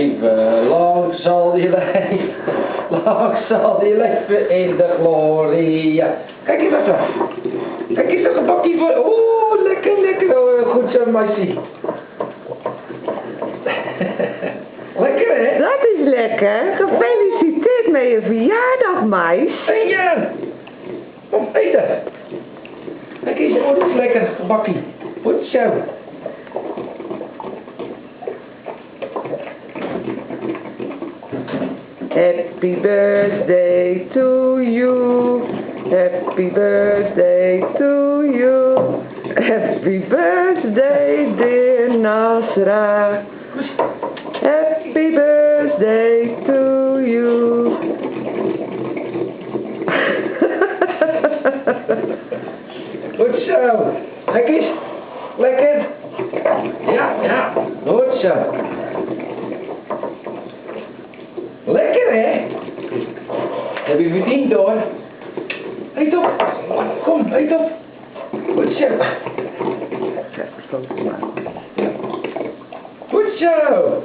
leven, lang zal je leven, lang zal je leven in de glorie. Kijk eens dat. Kijk eens dat gebakje voor. Oeh, lekker, lekker. Oh, goed zo, meisje. Lekker, hè? Dat is lekker. Gefeliciteerd met je verjaardag, meis. En ja, kom eten. Kijk eens, oh, dat is lekker gebakje. Goed zo. Happy birthday to you. Happy birthday to you. Happy birthday, dear Nasra. Happy birthday to you. Goed zo. Lekker eens. Lekker. Ja, ja. Goed zo. Lekker, hè? Heb je verdiend, hoor. Eet op. Kom, eet op. Goed zo. Goed zo.